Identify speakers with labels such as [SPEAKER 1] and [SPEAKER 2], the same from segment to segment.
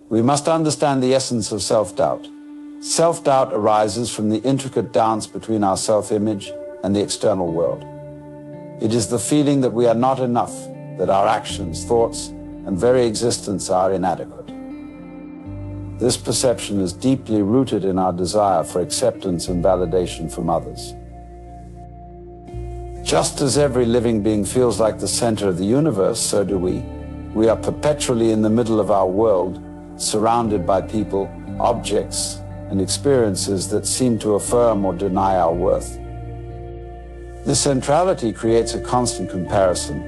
[SPEAKER 1] We must understand the essence of self-doubt. Self-doubt arises from the intricate dance between our self-image and the external world. It is the feeling that we are not enough, that our actions, thoughts, and very existence are inadequate. This perception is deeply rooted in our desire for acceptance and validation from others. Just as every living being feels like the center of the universe, so do we. We are perpetually in the middle of our world, surrounded by people, objects, and experiences that seem to affirm or deny our worth. This centrality creates a constant comparison,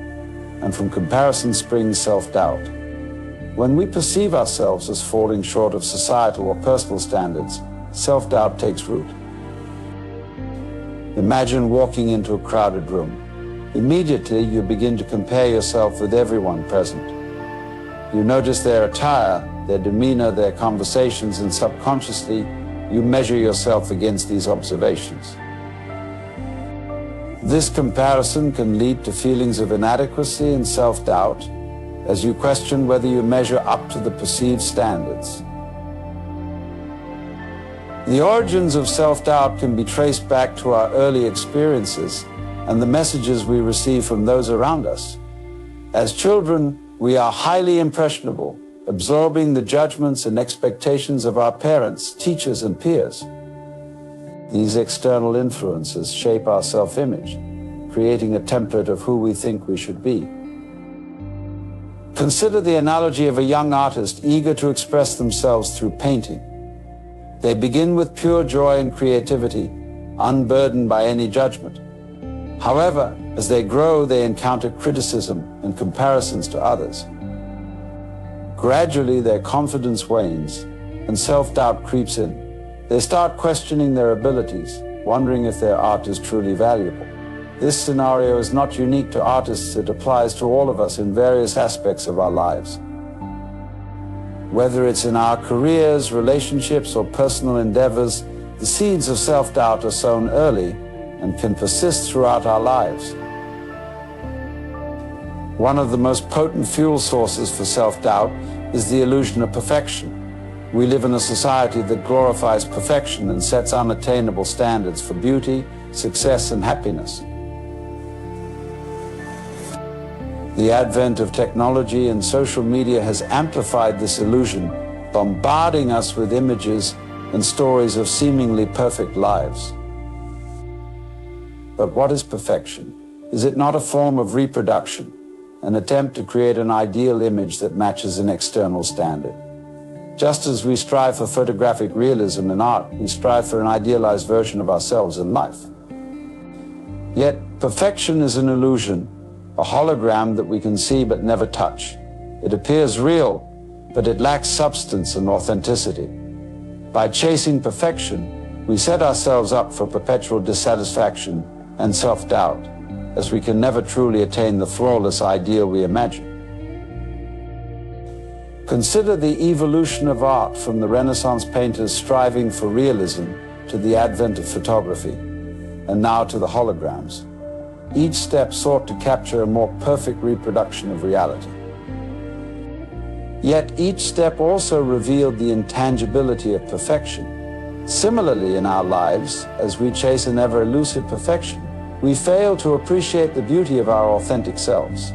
[SPEAKER 1] and from comparison springs self-doubt. When we perceive ourselves as falling short of societal or personal standards, self-doubt takes root. Imagine walking into a crowded room. Immediately, you begin to compare yourself with everyone present. You notice their attire, their demeanor, their conversations, and subconsciously, you measure yourself against these observations. This comparison can lead to feelings of inadequacy and self-doubt as you question whether you measure up to the perceived standards. The origins of self-doubt can be traced back to our early experiences and the messages we receive from those around us. As children, we are highly impressionable, absorbing the judgments and expectations of our parents, teachers, and peers. These external influences shape our self-image, creating a template of who we think we should be. Consider the analogy of a young artist eager to express themselves through painting. They begin with pure joy and creativity, unburdened by any judgment. However, as they grow, they encounter criticism and comparisons to others. Gradually, their confidence wanes and self-doubt creeps in. They start questioning their abilities, wondering if their art is truly valuable. This scenario is not unique to artists. It applies to all of us in various aspects of our lives. Whether it's in our careers, relationships, or personal endeavors, the seeds of self-doubt are sown early and can persist throughout our lives. One of the most potent fuel sources for self-doubt is the illusion of perfection. We live in a society that glorifies perfection and sets unattainable standards for beauty, success, and happiness. The advent of technology and social media has amplified this illusion, bombarding us with images and stories of seemingly perfect lives. But what is perfection? Is it not a form of reproduction, an attempt to create an ideal image that matches an external standard? Just as we strive for photographic realism in art, we strive for an idealized version of ourselves in life. Yet, perfection is an illusion, a hologram that we can see but never touch. It appears real, but it lacks substance and authenticity. By chasing perfection, we set ourselves up for perpetual dissatisfaction and self-doubt, as we can never truly attain the flawless ideal we imagine. Consider the evolution of art from the Renaissance painters striving for realism to the advent of photography, and now to the holograms. Each step sought to capture a more perfect reproduction of reality. Yet each step also revealed the intangibility of perfection. Similarly, in our lives, as we chase an ever-elusive perfection, we fail to appreciate the beauty of our authentic selves.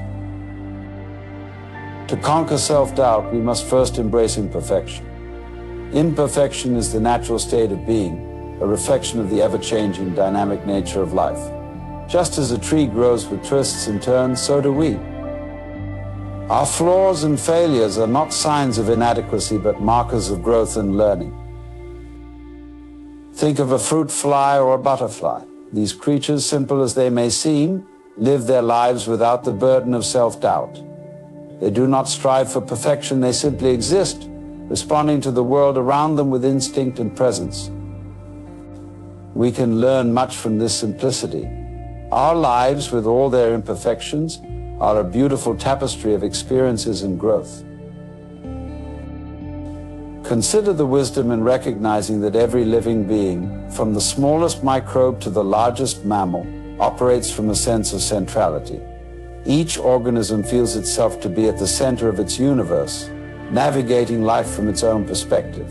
[SPEAKER 1] To conquer self-doubt, we must first embrace imperfection. Imperfection is the natural state of being, a reflection of the ever-changing, dynamic nature of life. Just as a tree grows with twists and turns, so do we. Our flaws and failures are not signs of inadequacy, but markers of growth and learning. Think of a fruit fly or a butterfly. These creatures, simple as they may seem, live their lives without the burden of self-doubt. They do not strive for perfection, they simply exist, responding to the world around them with instinct and presence. We can learn much from this simplicity. Our lives, with all their imperfections, are a beautiful tapestry of experiences and growth. Consider the wisdom in recognizing that every living being, from the smallest microbe to the largest mammal, operates from a sense of centrality. Each organism feels itself to be at the center of its universe, navigating life from its own perspective.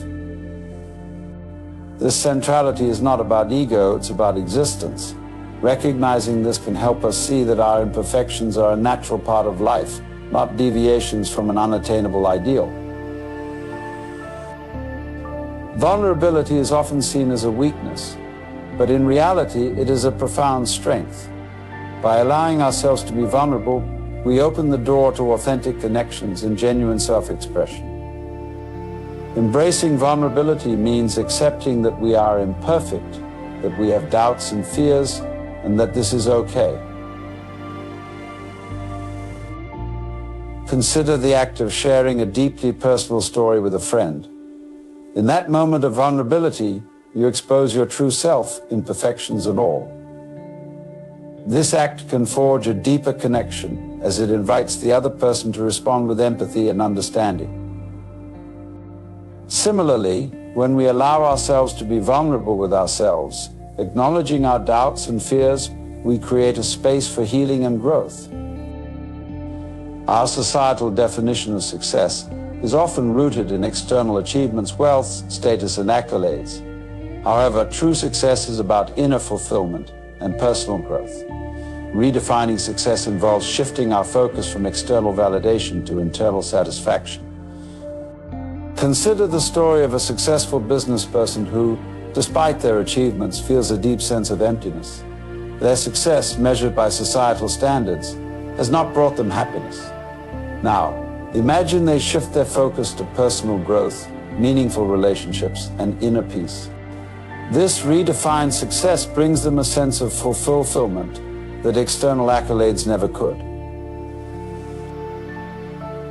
[SPEAKER 1] This centrality is not about ego, it's about existence. Recognizing this can help us see that our imperfections are a natural part of life, not deviations from an unattainable ideal. Vulnerability is often seen as a weakness, but in reality, it is a profound strength. By allowing ourselves to be vulnerable, we open the door to authentic connections and genuine self-expression. Embracing vulnerability means accepting that we are imperfect, that we have doubts and fears, and that this is okay. Consider the act of sharing a deeply personal story with a friend. In that moment of vulnerability, you expose your true self, imperfections and all. This act can forge a deeper connection as it invites the other person to respond with empathy and understanding. Similarly, when we allow ourselves to be vulnerable with ourselves, acknowledging our doubts and fears, we create a space for healing and growth. Our societal definition of success is often rooted in external achievements, wealth, status, and accolades. However, true success is about inner fulfillment and personal growth. Redefining success involves shifting our focus from external validation to internal satisfaction. Consider the story of a successful business person who, despite their achievements, feels a deep sense of emptiness. Their success, measured by societal standards, has not brought them happiness. Now, imagine they shift their focus to personal growth, meaningful relationships, and inner peace. This redefined success brings them a sense of fulfillment that external accolades never could.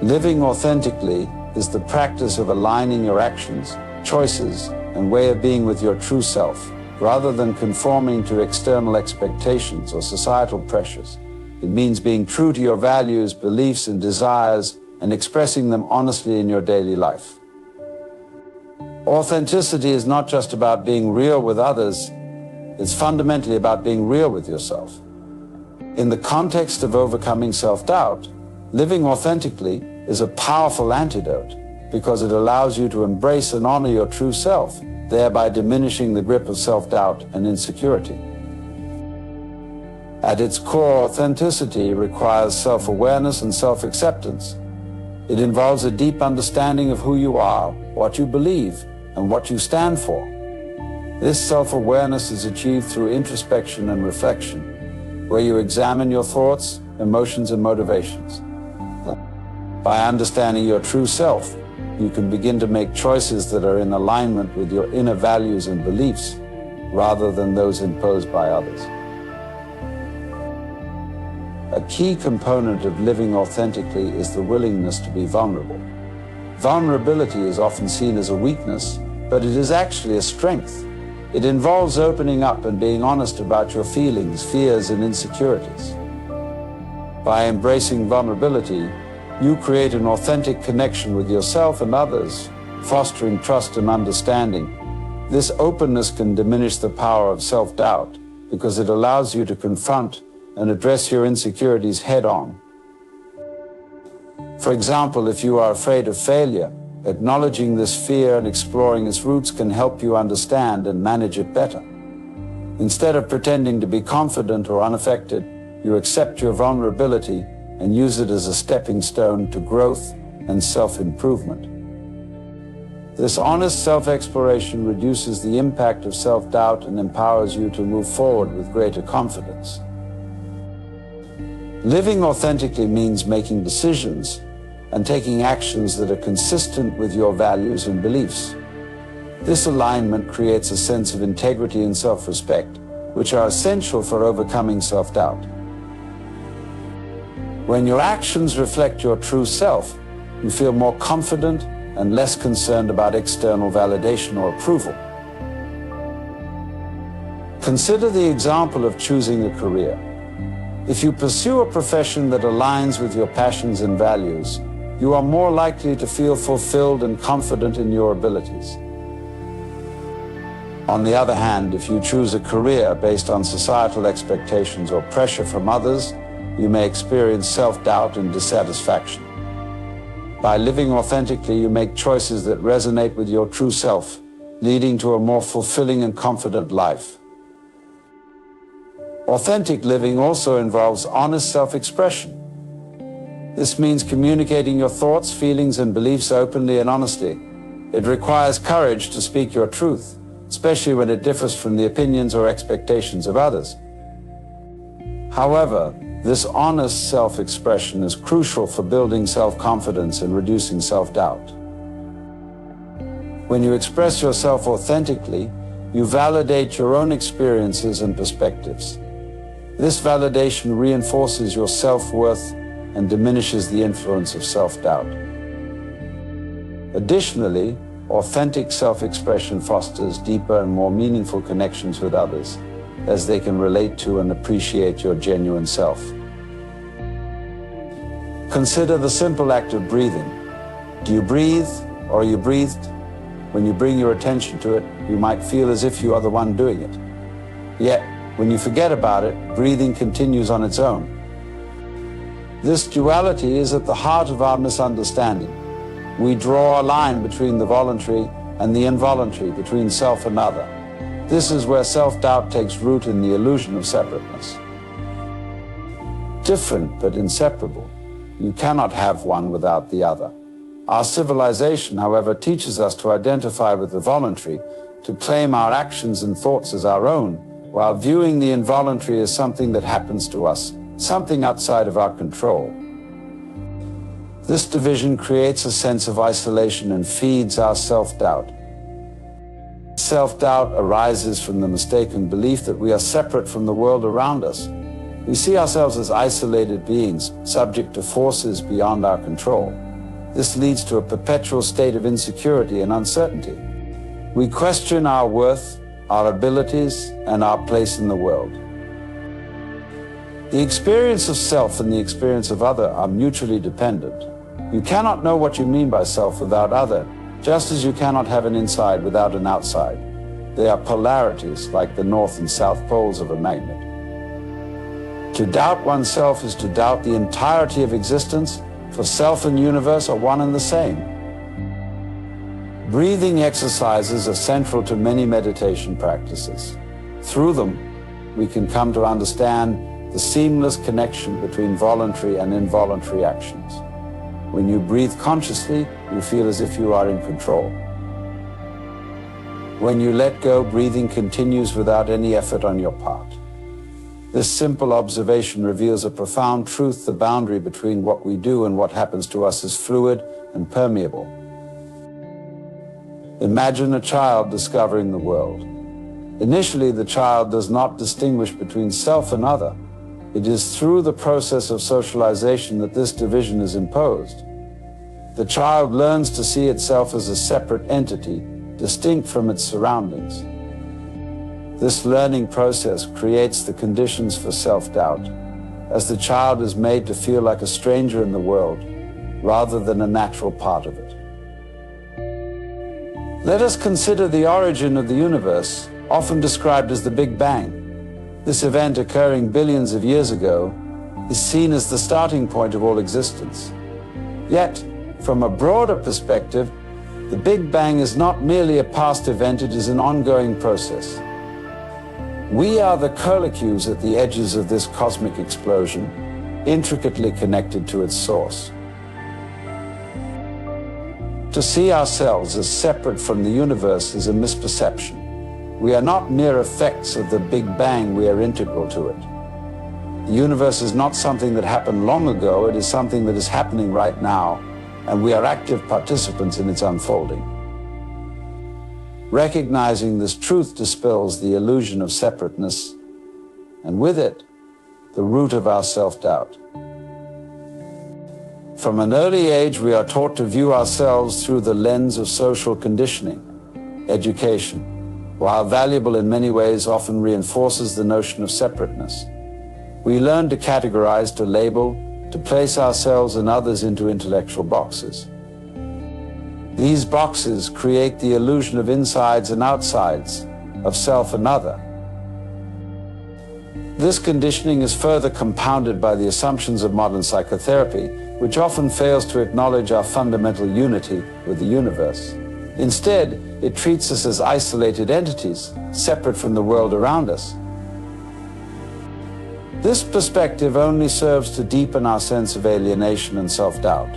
[SPEAKER 1] Living authentically is the practice of aligning your actions, choices, and way of being with your true self, rather than conforming to external expectations or societal pressures. It means being true to your values, beliefs, and desires, and expressing them honestly in your daily life. Authenticity is not just about being real with others, it's fundamentally about being real with yourself. In the context of overcoming self-doubt, living authentically is a powerful antidote because it allows you to embrace and honor your true self, thereby diminishing the grip of self-doubt and insecurity. At its core, authenticity requires self-awareness and self-acceptance. It involves a deep understanding of who you are, what you believe, and what you stand for. This self-awareness is achieved through introspection and reflection, where you examine your thoughts, emotions, and motivations. By understanding your true self, you can begin to make choices that are in alignment with your inner values and beliefs, rather than those imposed by others. A key component of living authentically is the willingness to be vulnerable. Vulnerability is often seen as a weakness, but it is actually a strength. It involves opening up and being honest about your feelings, fears, and insecurities. By embracing vulnerability, you create an authentic connection with yourself and others, fostering trust and understanding. This openness can diminish the power of self-doubt because it allows you to confront and address your insecurities head-on. For example, if you are afraid of failure, acknowledging this fear and exploring its roots can help you understand and manage it better. Instead of pretending to be confident or unaffected, you accept your vulnerability and use it as a stepping stone to growth and self-improvement. This honest self-exploration reduces the impact of self-doubt and empowers you to move forward with greater confidence. Living authentically means making decisions and taking actions that are consistent with your values and beliefs. This alignment creates a sense of integrity and self-respect, which are essential for overcoming self-doubt. When your actions reflect your true self, you feel more confident and less concerned about external validation or approval. Consider the example of choosing a career. If you pursue a profession that aligns with your passions and values, you are more likely to feel fulfilled and confident in your abilities. On the other hand, if you choose a career based on societal expectations or pressure from others, you may experience self-doubt and dissatisfaction. By living authentically, you make choices that resonate with your true self, leading to a more fulfilling and confident life. Authentic living also involves honest self-expression. This means communicating your thoughts, feelings, and beliefs openly and honestly. It requires courage to speak your truth, especially when it differs from the opinions or expectations of others. However, this honest self-expression is crucial for building self-confidence and reducing self-doubt. When you express yourself authentically, you validate your own experiences and perspectives. This validation reinforces your self-worth and diminishes the influence of self-doubt. Additionally, authentic self-expression fosters deeper and more meaningful connections with others, as they can relate to and appreciate your genuine self. Consider the simple act of breathing. Do you breathe, or are you breathed? When you bring your attention to it, you might feel as if you are the one doing it. Yet, when you forget about it, breathing continues on its own. This duality is at the heart of our misunderstanding. We draw a line between the voluntary and the involuntary, between self and other. This is where self-doubt takes root in the illusion of separateness. Different but inseparable. You cannot have one without the other. Our civilization, however, teaches us to identify with the voluntary, to claim our actions and thoughts as our own, while viewing the involuntary as something that happens to us, something outside of our control. This division creates a sense of isolation and feeds our self-doubt. Self-doubt arises from the mistaken belief that we are separate from the world around us. We see ourselves as isolated beings, subject to forces beyond our control. This leads to a perpetual state of insecurity and uncertainty. We question our worth, our abilities, and our place in the world. The experience of self and the experience of other are mutually dependent. You cannot know what you mean by self without other, just as you cannot have an inside without an outside. They are polarities, like the north and south poles of a magnet. To doubt oneself is to doubt the entirety of existence, for self and universe are one and the same. Breathing exercises are central to many meditation practices. Through them, we can come to understand the seamless connection between voluntary and involuntary actions. When you breathe consciously, you feel as if you are in control. When you let go, breathing continues without any effort on your part. This simple observation reveals a profound truth: the boundary between what we do and what happens to us is fluid and permeable. Imagine a child discovering the world. Initially, the child does not distinguish between self and other. It is through the process of socialization that this division is imposed. The child learns to see itself as a separate entity, distinct from its surroundings. This learning process creates the conditions for self-doubt, as the child is made to feel like a stranger in the world, rather than a natural part of it. Let us consider the origin of the universe, often described as the Big Bang. This event, occurring billions of years ago, is seen as the starting point of all existence. Yet, from a broader perspective, the Big Bang is not merely a past event, it is an ongoing process. We are the curlicues at the edges of this cosmic explosion, intricately connected to its source. To see ourselves as separate from the universe is a misperception. We are not mere effects of the Big Bang, we are integral to it. The universe is not something that happened long ago, it is something that is happening right now, and we are active participants in its unfolding. Recognizing this truth dispels the illusion of separateness, and with it, the root of our self-doubt. From an early age, we are taught to view ourselves through the lens of social conditioning. Education, while valuable in many ways, often reinforces the notion of separateness. We learn to categorize, to label, to place ourselves and others into intellectual boxes. These boxes create the illusion of insides and outsides, of self and other. This conditioning is further compounded by the assumptions of modern psychotherapy which often fails to acknowledge our fundamental unity with the universe. Instead, it treats us as isolated entities, separate from the world around us. This perspective only serves to deepen our sense of alienation and self-doubt.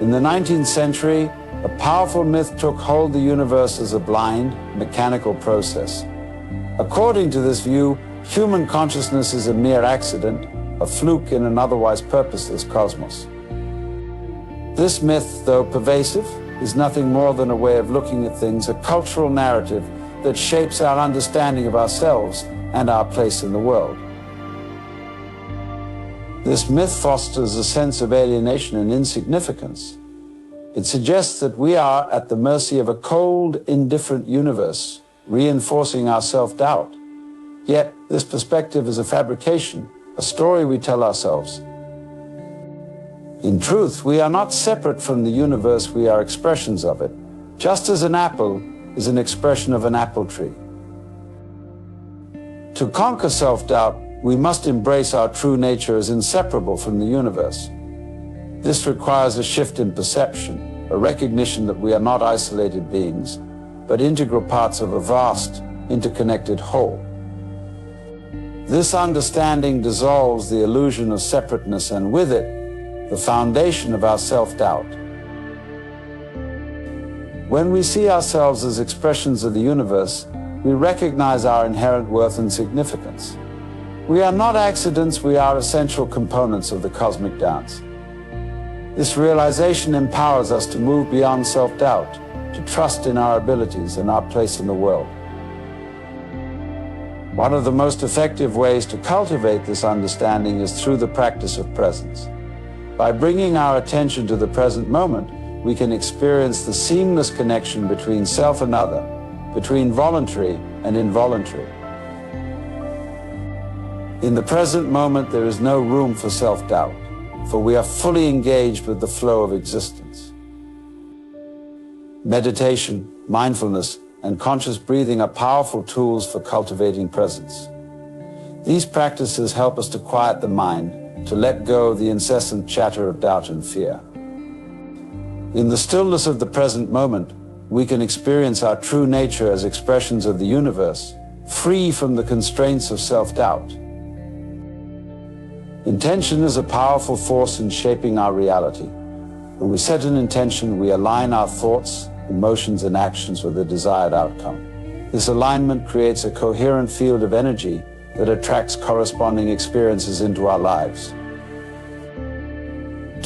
[SPEAKER 1] In the 19th century, a powerful myth took hold the universe as a blind, mechanical process. According to this view, human consciousness is a mere accident, a fluke in an otherwise purposeless cosmos. This myth, though pervasive, is nothing more than a way of looking at things, a cultural narrative that shapes our understanding of ourselves and our place in the world. This myth fosters a sense of alienation and insignificance. It suggests that we are at the mercy of a cold, indifferent universe, reinforcing our self-doubt. Yet, this perspective is a fabrication, a story we tell ourselves. In truth, we are not separate from the universe, we are expressions of it, just as an apple is an expression of an apple tree. To conquer self-doubt, we must embrace our true nature as inseparable from the universe. This requires a shift in perception, a recognition that we are not isolated beings, but integral parts of a vast, interconnected whole. This understanding dissolves the illusion of separateness and with it, the foundation of our self-doubt. When we see ourselves as expressions of the universe, we recognize our inherent worth and significance. We are not accidents, we are essential components of the cosmic dance. This realization empowers us to move beyond self-doubt, to trust in our abilities and our place in the world. One of the most effective ways to cultivate this understanding is through the practice of presence. By bringing our attention to the present moment, we can experience the seamless connection between self and other, between voluntary and involuntary. In the present moment, there is no room for self-doubt, for we are fully engaged with the flow of existence. Meditation, mindfulness, and conscious breathing are powerful tools for cultivating presence. These practices help us to quiet the mind, to let go of the incessant chatter of doubt and fear. In the stillness of the present moment, we can experience our true nature as expressions of the universe, free from the constraints of self-doubt. Intention is a powerful force in shaping our reality. When we set an intention, we align our thoughts, emotions, and actions with the desired outcome. This alignment creates a coherent field of energy that attracts corresponding experiences into our lives.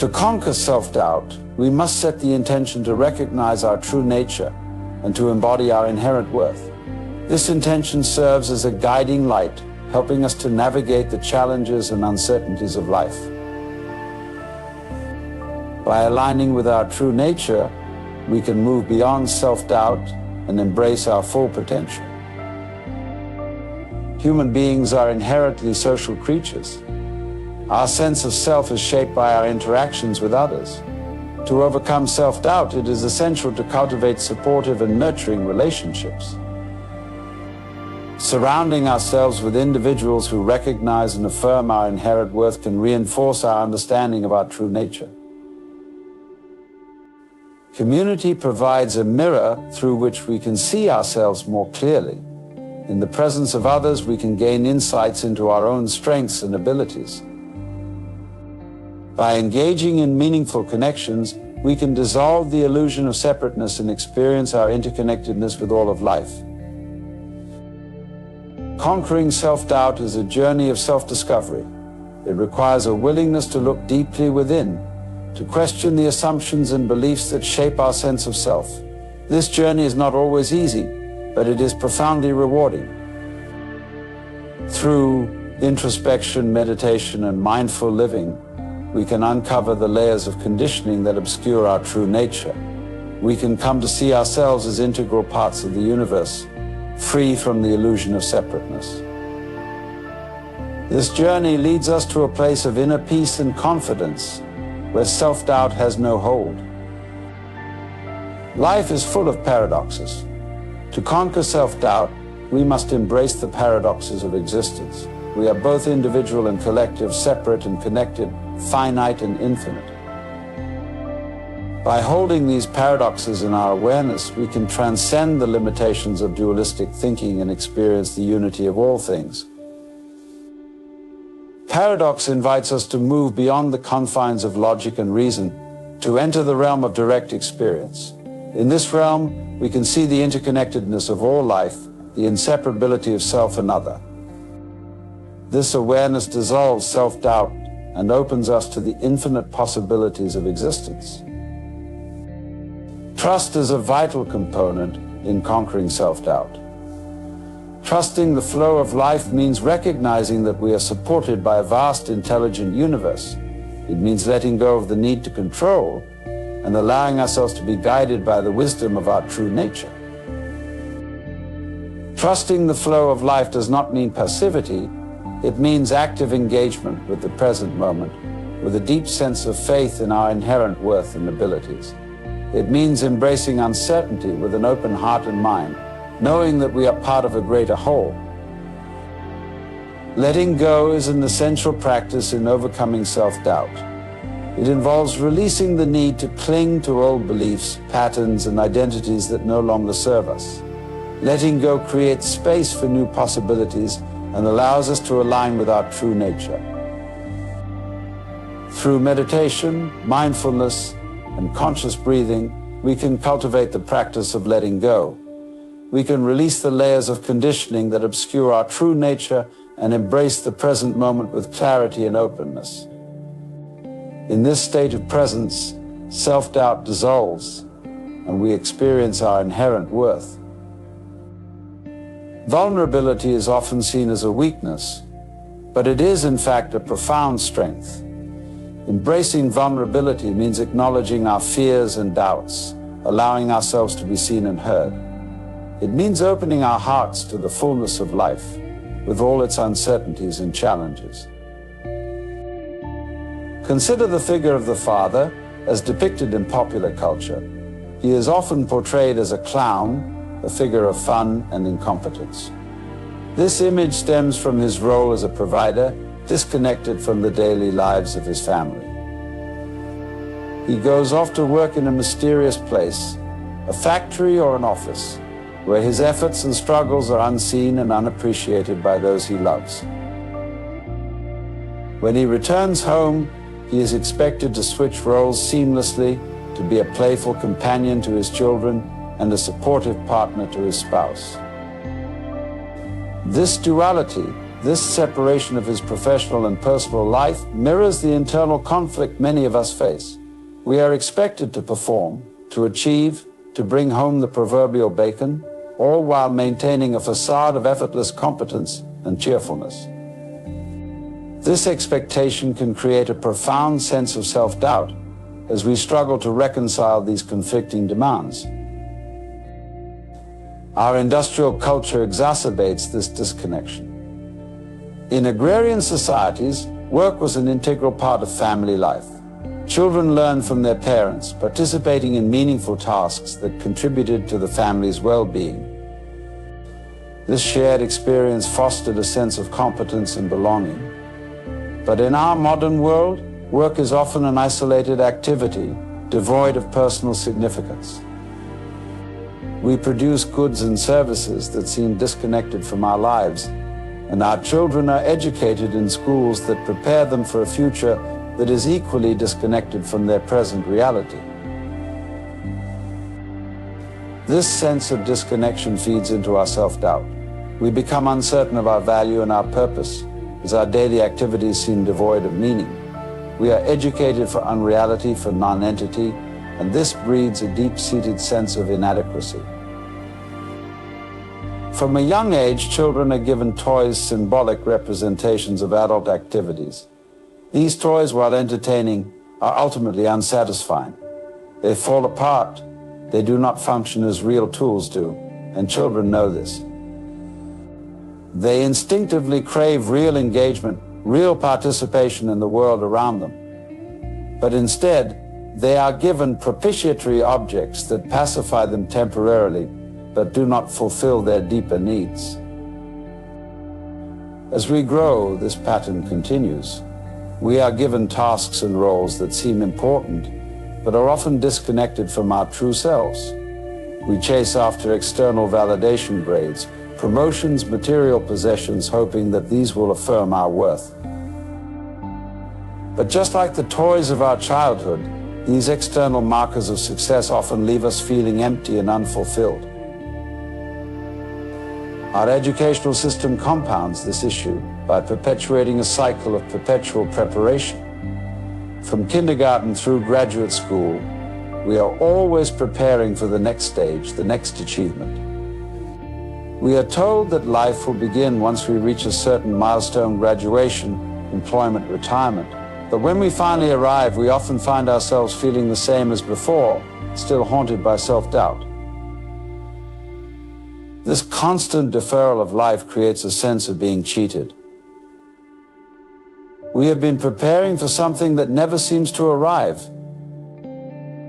[SPEAKER 1] To conquer self-doubt, we must set the intention to recognize our true nature and to embody our inherent worth. This intention serves as a guiding light, helping us to navigate the challenges and uncertainties of life. By aligning with our true nature, we can move beyond self-doubt and embrace our full potential. Human beings are inherently social creatures. Our sense of self is shaped by our interactions with others. To overcome self-doubt, it is essential to cultivate supportive and nurturing relationships. Surrounding ourselves with individuals who recognize and affirm our inherent worth can reinforce our understanding of our true nature. Community provides a mirror through which we can see ourselves more clearly. In the presence of others, we can gain insights into our own strengths and abilities. By engaging in meaningful connections, we can dissolve the illusion of separateness and experience our interconnectedness with all of life. Conquering self-doubt is a journey of self-discovery. It requires a willingness to look deeply within, to question the assumptions and beliefs that shape our sense of self. This journey is not always easy, but it is profoundly rewarding. Through introspection, meditation, and mindful living, we can uncover the layers of conditioning that obscure our true nature. We can come to see ourselves as integral parts of the universe, free from the illusion of separateness. This journey leads us to a place of inner peace and confidence, where self-doubt has no hold. Life is full of paradoxes. To conquer self-doubt, we must embrace the paradoxes of existence. We are both individual and collective, separate and connected, finite and infinite. By holding these paradoxes in our awareness, we can transcend the limitations of dualistic thinking and experience the unity of all things. Paradox invites us to move beyond the confines of logic and reason, to enter the realm of direct experience. In this realm, we can see the interconnectedness of all life, the inseparability of self and other. This awareness dissolves self-doubt and opens us to the infinite possibilities of existence. Trust is a vital component in conquering self-doubt. Trusting the flow of life means recognizing that we are supported by a vast, intelligent universe. It means letting go of the need to control and allowing ourselves to be guided by the wisdom of our true nature. Trusting the flow of life does not mean passivity. It means active engagement with the present moment, with a deep sense of faith in our inherent worth and abilities. It means embracing uncertainty with an open heart and mind, knowing that we are part of a greater whole. Letting go is an essential practice in overcoming self-doubt. It involves releasing the need to cling to old beliefs, patterns, and identities that no longer serve us. Letting go creates space for new possibilities and allows us to align with our true nature. Through meditation, mindfulness, and conscious breathing, we can cultivate the practice of letting go. We can release the layers of conditioning that obscure our true nature and embrace the present moment with clarity and openness. In this state of presence, self-doubt dissolves, and we experience our inherent worth. Vulnerability is often seen as a weakness, but it is in fact a profound strength. Embracing vulnerability means acknowledging our fears and doubts, allowing ourselves to be seen and heard. It means opening our hearts to the fullness of life, with all its uncertainties and challenges. Consider the figure of the father as depicted in popular culture. He is often portrayed as a clown, a figure of fun and incompetence. This image stems from his role as a provider, disconnected from the daily lives of his family. He goes off to work in a mysterious place, a factory or an office, where his efforts and struggles are unseen and unappreciated by those he loves. When he returns home, he is expected to switch roles seamlessly, to be a playful companion to his children and a supportive partner to his spouse. This duality, this separation of his professional and personal life, mirrors the internal conflict many of us face. We are expected to perform, to achieve, to bring home the proverbial bacon, all while maintaining a facade of effortless competence and cheerfulness. This expectation can create a profound sense of self-doubt as we struggle to reconcile these conflicting demands. Our industrial culture exacerbates this disconnection. In agrarian societies, work was an integral part of family life. Children learned from their parents, participating in meaningful tasks that contributed to the family's well-being. This shared experience fostered a sense of competence and belonging. But in our modern world, work is often an isolated activity, devoid of personal significance. We produce goods and services that seem disconnected from our lives, and our children are educated in schools that prepare them for a future that is equally disconnected from their present reality. This sense of disconnection feeds into our self-doubt. We become uncertain of our value and our purpose, as our daily activities seem devoid of meaning. We are educated for unreality, for non-entity, and this breeds a deep-seated sense of inadequacy. From a young age, children are given toys, symbolic representations of adult activities. These toys, while entertaining, are ultimately unsatisfying. They fall apart. They do not function as real tools do, and children know this. They instinctively crave real engagement, real participation in the world around them. But instead, they are given propitiatory objects that pacify them temporarily, but do not fulfill their deeper needs. As we grow, this pattern continues. We are given tasks and roles that seem important, but are often disconnected from our true selves. We chase after external validation grades, promotions, material possessions, hoping that these will affirm our worth. But just like the toys of our childhood, these external markers of success often leave us feeling empty and unfulfilled. Our educational system compounds this issue by perpetuating a cycle of perpetual preparation. From kindergarten through graduate school, we are always preparing for the next stage, the next achievement. We are told that life will begin once we reach a certain milestone: graduation, employment, retirement. But when we finally arrive, we often find ourselves feeling the same as before, still haunted by self-doubt. This constant deferral of life creates a sense of being cheated. We have been preparing for something that never seems to arrive.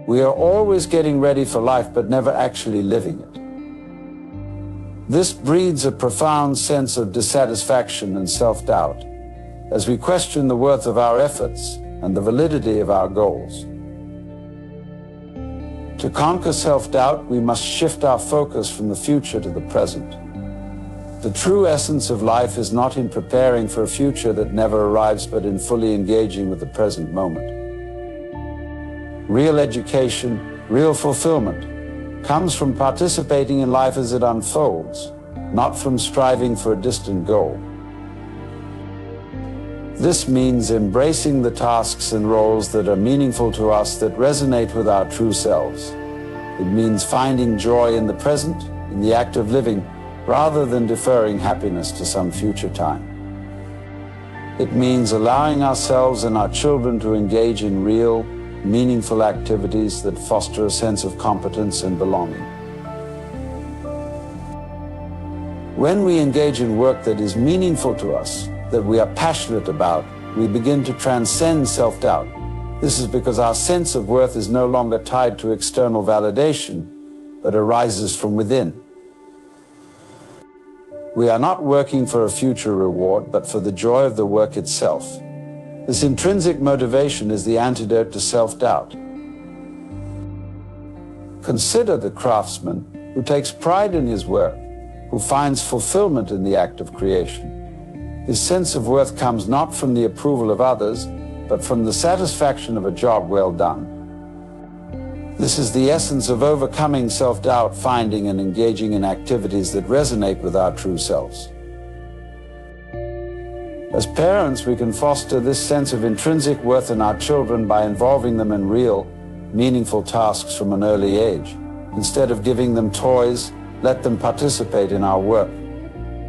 [SPEAKER 1] We are always getting ready for life, but never actually living it. This breeds a profound sense of dissatisfaction and self-doubt, as we question the worth of our efforts and the validity of our goals. To conquer self-doubt, we must shift our focus from the future to the present. The true essence of life is not in preparing for a future that never arrives, but in fully engaging with the present moment. Real education, real fulfillment, comes from participating in life as it unfolds, not from striving for a distant goal. This means embracing the tasks and roles that are meaningful to us, that resonate with our true selves. It means finding joy in the present, in the act of living, rather than deferring happiness to some future time. It means allowing ourselves and our children to engage in real, meaningful activities that foster a sense of competence and belonging. When we engage in work that is meaningful to us, that we are passionate about, we begin to transcend self-doubt. This is because our sense of worth is no longer tied to external validation, but arises from within. We are not working for a future reward, but for the joy of the work itself. This intrinsic motivation is the antidote to self-doubt. Consider the craftsman who takes pride in his work, who finds fulfillment in the act of creation. His sense of worth comes not from the approval of others, but from the satisfaction of a job well done. This is the essence of overcoming self-doubt, finding and engaging in activities that resonate with our true selves. As parents, we can foster this sense of intrinsic worth in our children by involving them in real, meaningful tasks from an early age. Instead of giving them toys, let them participate in our work.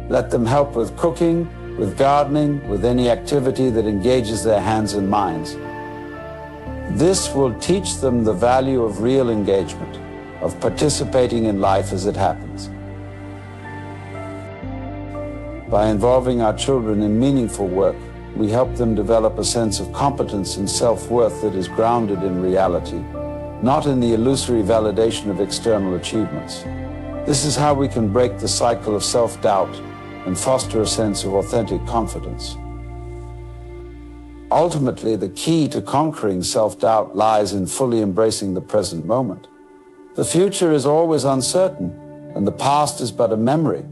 [SPEAKER 1] Let them help with cooking, with gardening, with any activity that engages their hands and minds. This will teach them the value of real engagement, of participating in life as it happens. By involving our children in meaningful work, we help them develop a sense of competence and self-worth that is grounded in reality, not in the illusory validation of external achievements. This is how we can break the cycle of self-doubt and foster a sense of authentic confidence. Ultimately, the key to conquering self-doubt lies in fully embracing the present moment. The future is always uncertain, and the past is but a memory.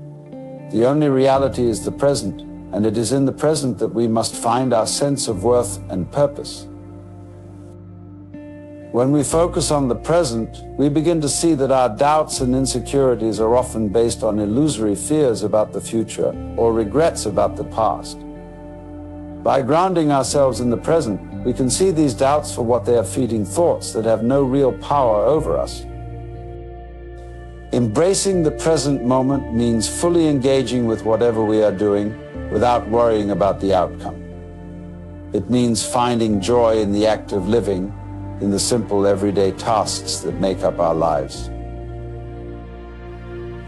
[SPEAKER 1] The only reality is the present, and it is in the present that we must find our sense of worth and purpose. When we focus on the present, we begin to see that our doubts and insecurities are often based on illusory fears about the future or regrets about the past. By grounding ourselves in the present, we can see these doubts for what they are: feeding thoughts that have no real power over us. Embracing the present moment means fully engaging with whatever we are doing without worrying about the outcome. It means finding joy in the act of living, in the simple everyday tasks that make up our lives.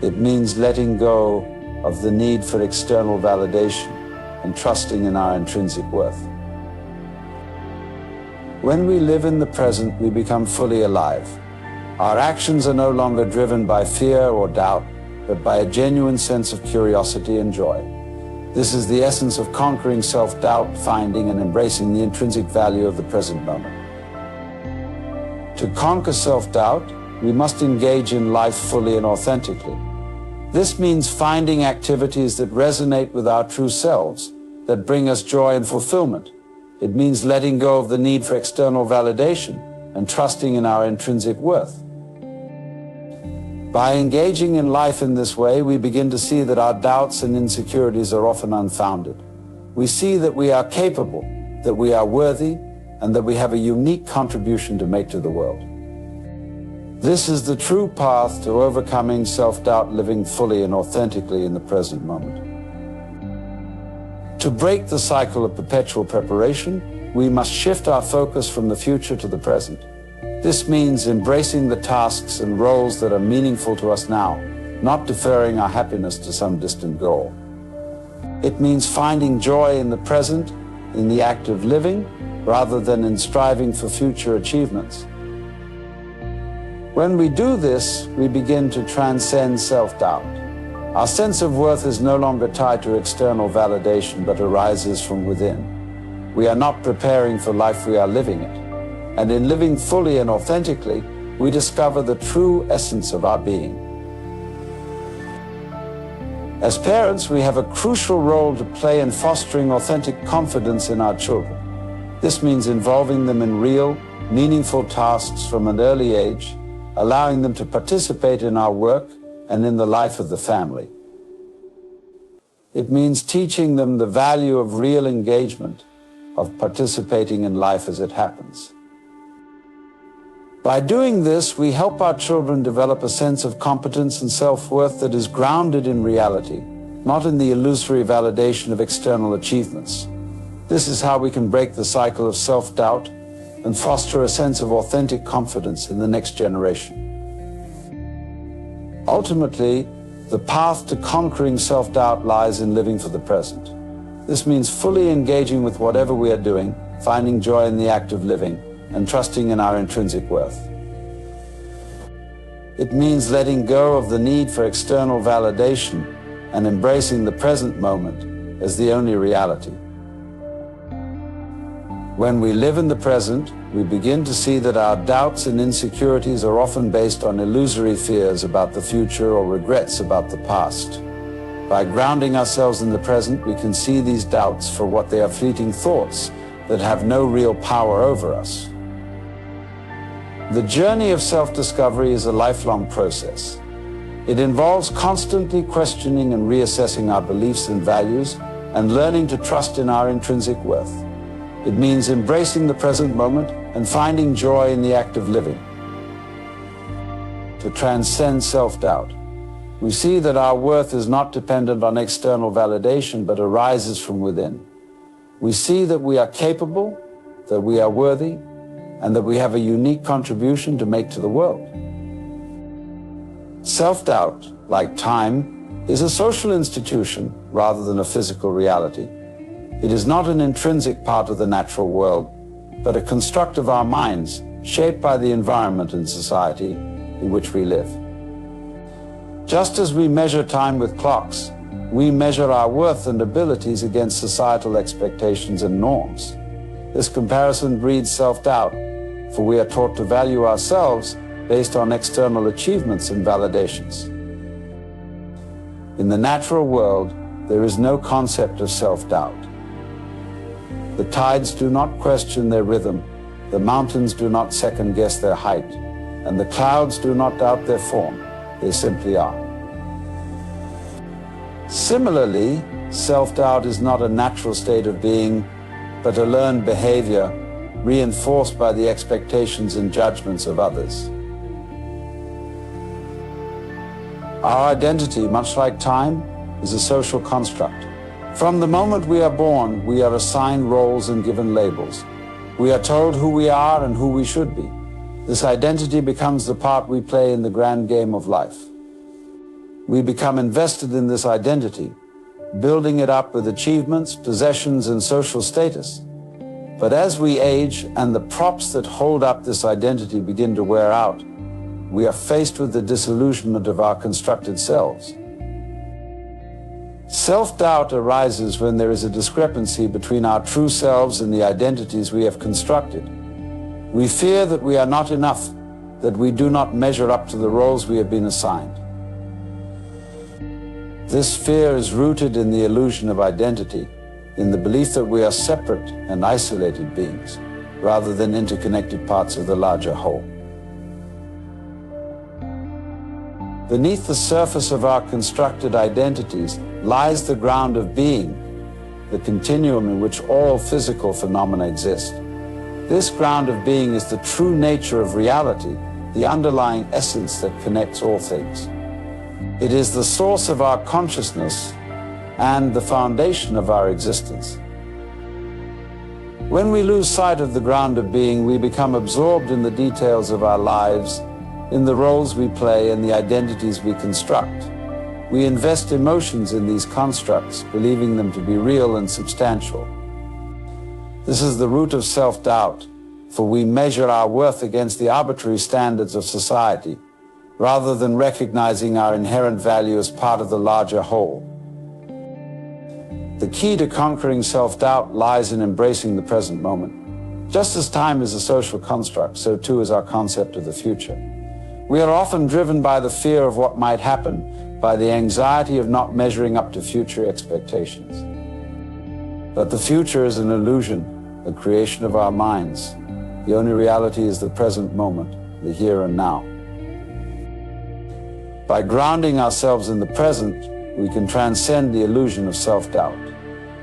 [SPEAKER 1] It means letting go of the need for external validation and trusting in our intrinsic worth. When we live in the present, we become fully alive. Our actions are no longer driven by fear or doubt, but by a genuine sense of curiosity and joy. This is the essence of conquering self-doubt, finding and embracing the intrinsic value of the present moment. To conquer self-doubt, we must engage in life fully and authentically. This means finding activities that resonate with our true selves, that bring us joy and fulfillment. It means letting go of the need for external validation and trusting in our intrinsic worth. By engaging in life in this way, we begin to see that our doubts and insecurities are often unfounded. We see that we are capable, that we are worthy, and that we have a unique contribution to make to the world. This is the true path to overcoming self-doubt, living fully and authentically in the present moment. To break the cycle of perpetual preparation, we must shift our focus from the future to the present. This means embracing the tasks and roles that are meaningful to us now, not deferring our happiness to some distant goal. It means finding joy in the present, in the act of living, rather than in striving for future achievements. When we do this, we begin to transcend self-doubt. Our sense of worth is no longer tied to external validation, but arises from within. We are not preparing for life, we are living it. And in living fully and authentically, we discover the true essence of our being. As parents, we have a crucial role to play in fostering authentic confidence in our children. This means involving them in real, meaningful tasks from an early age, allowing them to participate in our work and in the life of the family. It means teaching them the value of real engagement, of participating in life as it happens. By doing this, we help our children develop a sense of competence and self-worth that is grounded in reality, not in the illusory validation of external achievements. This is how we can break the cycle of self-doubt and foster a sense of authentic confidence in the next generation. Ultimately, the path to conquering self-doubt lies in living for the present. This means fully engaging with whatever we are doing, finding joy in the act of living, and trusting in our intrinsic worth. It means letting go of the need for external validation and embracing the present moment as the only reality. When we live in the present, we begin to see that our doubts and insecurities are often based on illusory fears about the future or regrets about the past. By grounding ourselves in the present, we can see these doubts for what they are: fleeting thoughts that have no real power over us. The journey of self-discovery is a lifelong process. It involves constantly questioning and reassessing our beliefs and values and learning to trust in our intrinsic worth. It means embracing the present moment and finding joy in the act of living. To transcend self-doubt, we see that our worth is not dependent on external validation, but arises from within. We see that we are capable, that we are worthy, and that we have a unique contribution to make to the world. Self-doubt, like time, is a social institution rather than a physical reality. It is not an intrinsic part of the natural world, but a construct of our minds, shaped by the environment and society in which we live. Just as we measure time with clocks, we measure our worth and abilities against societal expectations and norms. This comparison breeds self-doubt, for we are taught to value ourselves based on external achievements and validations. In the natural world, there is no concept of self-doubt. The tides do not question their rhythm, the mountains do not second-guess their height, and the clouds do not doubt their form. They simply are. Similarly, self-doubt is not a natural state of being, but a learned behavior reinforced by the expectations and judgments of others. Our identity, much like time, is a social construct. From the moment we are born, we are assigned roles and given labels. We are told who we are and who we should be. This identity becomes the part we play in the grand game of life. We become invested in this identity, building it up with achievements, possessions, and social status. But as we age and the props that hold up this identity begin to wear out, we are faced with the disillusionment of our constructed selves. Self-doubt arises when there is a discrepancy between our true selves and the identities we have constructed. We fear that we are not enough, that we do not measure up to the roles we have been assigned. This fear is rooted in the illusion of identity, in the belief that we are separate and isolated beings, rather than interconnected parts of the larger whole. Beneath the surface of our constructed identities lies the ground of being, the continuum in which all physical phenomena exist. This ground of being is the true nature of reality, the underlying essence that connects all things. It is the source of our consciousness and the foundation of our existence. When we lose sight of the ground of being, we become absorbed in the details of our lives, in the roles we play and the identities we construct. We invest emotions in these constructs, believing them to be real and substantial. This is the root of self-doubt, for we measure our worth against the arbitrary standards of society, rather than recognizing our inherent value as part of the larger whole. The key to conquering self-doubt lies in embracing the present moment. Just as time is a social construct, so too is our concept of the future. We are often driven by the fear of what might happen, by the anxiety of not measuring up to future expectations. But the future is an illusion, a creation of our minds. The only reality is the present moment, the here and now. By grounding ourselves in the present, we can transcend the illusion of self-doubt.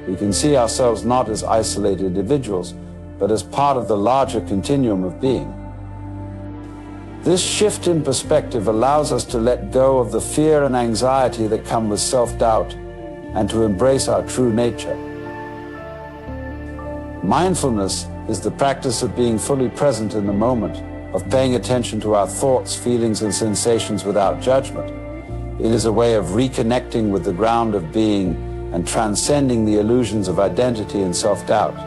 [SPEAKER 1] We can see ourselves not as isolated individuals, but as part of the larger continuum of being. This shift in perspective allows us to let go of the fear and anxiety that come with self-doubt and to embrace our true nature. Mindfulness is the practice of being fully present in the moment, of paying attention to our thoughts, feelings, and sensations without judgment. It is a way of reconnecting with the ground of being and transcending the illusions of identity and self-doubt.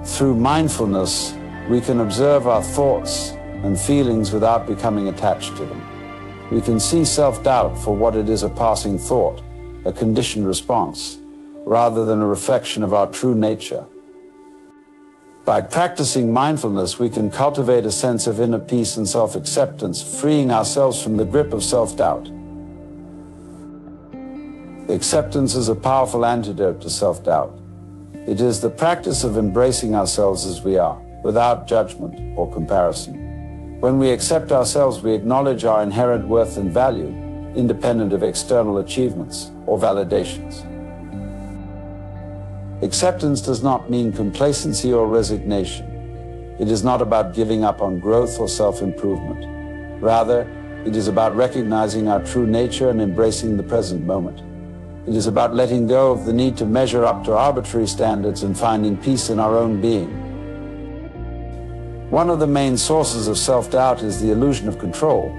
[SPEAKER 1] Through mindfulness, we can observe our thoughts and feelings without becoming attached to them. We can see self-doubt for what it is, a passing thought, a conditioned response, rather than a reflection of our true nature. By practicing mindfulness, we can cultivate a sense of inner peace and self-acceptance, freeing ourselves from the grip of self-doubt. Acceptance is a powerful antidote to self-doubt. It is the practice of embracing ourselves as we are, without judgment or comparison. When we accept ourselves, we acknowledge our inherent worth and value, independent of external achievements or validations. Acceptance does not mean complacency or resignation. It is not about giving up on growth or self-improvement. Rather, it is about recognizing our true nature and embracing the present moment. It is about letting go of the need to measure up to arbitrary standards and finding peace in our own being. One of the main sources of self-doubt is the illusion of control.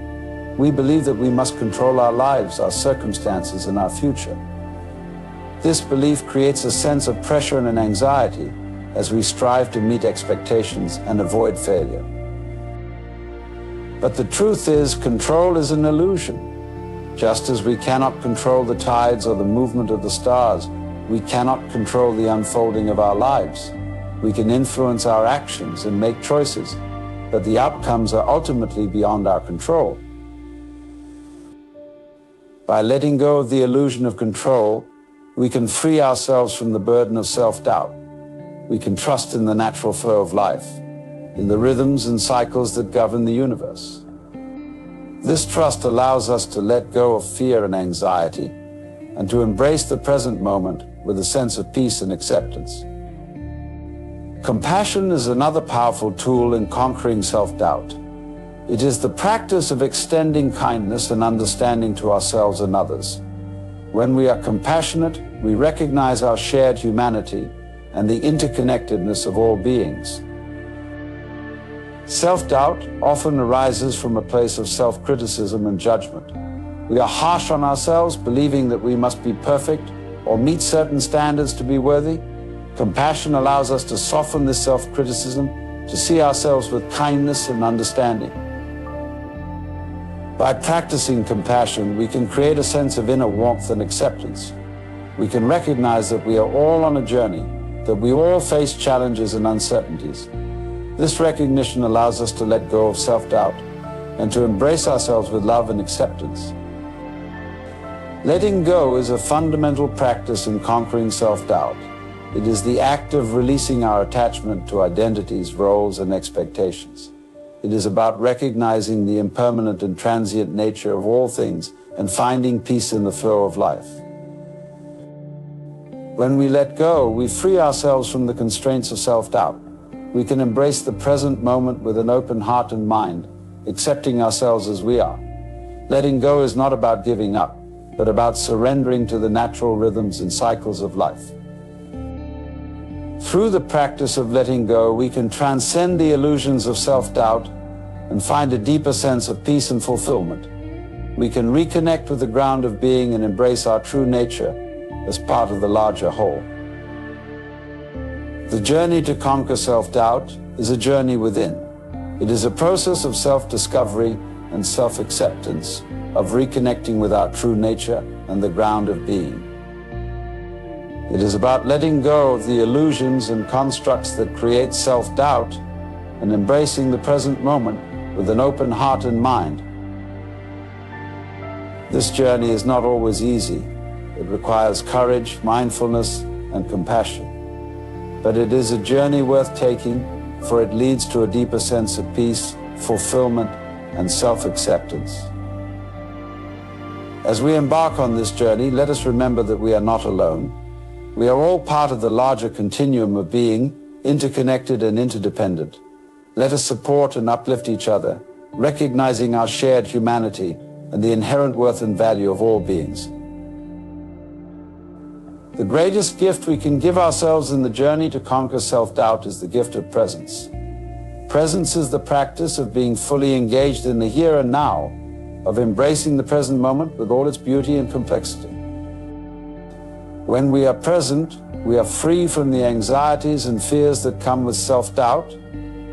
[SPEAKER 1] We believe that we must control our lives, our circumstances, and our future. This belief creates a sense of pressure and an anxiety as we strive to meet expectations and avoid failure. But the truth is, control is an illusion. Just as we cannot control the tides or the movement of the stars, we cannot control the unfolding of our lives. We can influence our actions and make choices, but the outcomes are ultimately beyond our control. By letting go of the illusion of control, we can free ourselves from the burden of self-doubt. We can trust in the natural flow of life, in the rhythms and cycles that govern the universe. This trust allows us to let go of fear and anxiety and to embrace the present moment with a sense of peace and acceptance. Compassion is another powerful tool in conquering self-doubt. It is the practice of extending kindness and understanding to ourselves and others. When we are compassionate, we recognize our shared humanity and the interconnectedness of all beings. Self-doubt often arises from a place of self-criticism and judgment. We are harsh on ourselves, believing that we must be perfect or meet certain standards to be worthy. Compassion allows us to soften this self-criticism, to see ourselves with kindness and understanding. By practicing compassion, we can create a sense of inner warmth and acceptance. We can recognize that we are all on a journey, that we all face challenges and uncertainties. This recognition allows us to let go of self-doubt and to embrace ourselves with love and acceptance. Letting go is a fundamental practice in conquering self-doubt. It is the act of releasing our attachment to identities, roles, and expectations. It is about recognizing the impermanent and transient nature of all things and finding peace in the flow of life. When we let go, we free ourselves from the constraints of self-doubt. We can embrace the present moment with an open heart and mind, accepting ourselves as we are. Letting go is not about giving up, but about surrendering to the natural rhythms and cycles of life. Through the practice of letting go, we can transcend the illusions of self-doubt and find a deeper sense of peace and fulfillment. We can reconnect with the ground of being and embrace our true nature as part of the larger whole. The journey to conquer self-doubt is a journey within. It is a process of self-discovery and self-acceptance, of reconnecting with our true nature and the ground of being. It is about letting go of the illusions and constructs that create self-doubt and embracing the present moment with an open heart and mind. This journey is not always easy. It requires courage, mindfulness, and compassion. But it is a journey worth taking, for it leads to a deeper sense of peace, fulfillment, and self-acceptance. As we embark on this journey, let us remember that we are not alone. We are all part of the larger continuum of being, interconnected and interdependent. Let us support and uplift each other, recognizing our shared humanity and the inherent worth and value of all beings. The greatest gift we can give ourselves in the journey to conquer self-doubt is the gift of presence. Presence is the practice of being fully engaged in the here and now, of embracing the present moment with all its beauty and complexity. When we are present, we are free from the anxieties and fears that come with self-doubt.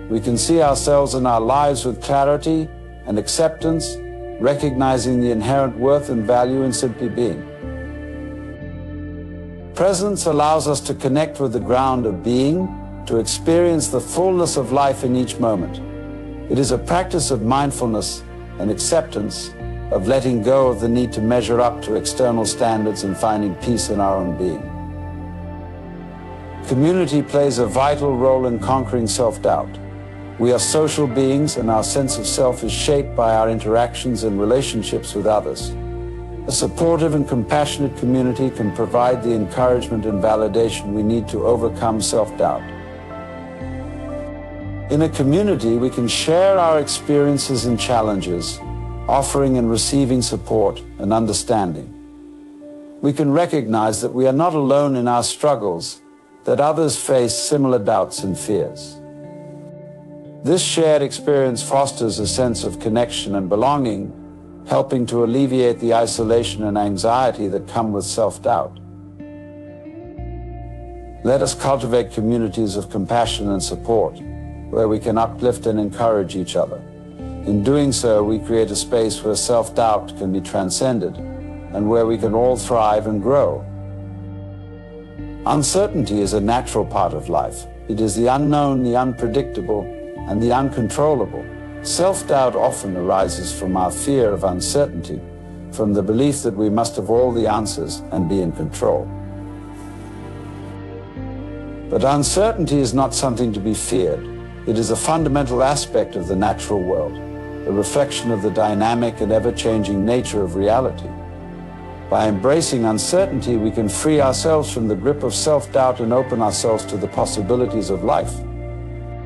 [SPEAKER 1] We can see ourselves and our lives with clarity and acceptance, recognizing the inherent worth and value in simply being. Presence allows us to connect with the ground of being, to experience the fullness of life in each moment. It is a practice of mindfulness and acceptance, of letting go of the need to measure up to external standards and finding peace in our own being. Community plays a vital role in conquering self-doubt. We are social beings, and our sense of self is shaped by our interactions and relationships with others. A supportive and compassionate community can provide the encouragement and validation we need to overcome self-doubt. In a community, we can share our experiences and challenges, offering and receiving support and understanding. We can recognize that we are not alone in our struggles, that others face similar doubts and fears. This shared experience fosters a sense of connection and belonging, helping to alleviate the isolation and anxiety that come with self-doubt. Let us cultivate communities of compassion and support, where we can uplift and encourage each other. In doing so, we create a space where self-doubt can be transcended and where we can all thrive and grow. Uncertainty is a natural part of life. It is the unknown, the unpredictable, and the uncontrollable. Self-doubt often arises from our fear of uncertainty, from the belief that we must have all the answers and be in control. But uncertainty is not something to be feared. It is a fundamental aspect of the natural world, a reflection of the dynamic and ever-changing nature of reality. By embracing uncertainty, we can free ourselves from the grip of self-doubt and open ourselves to the possibilities of life.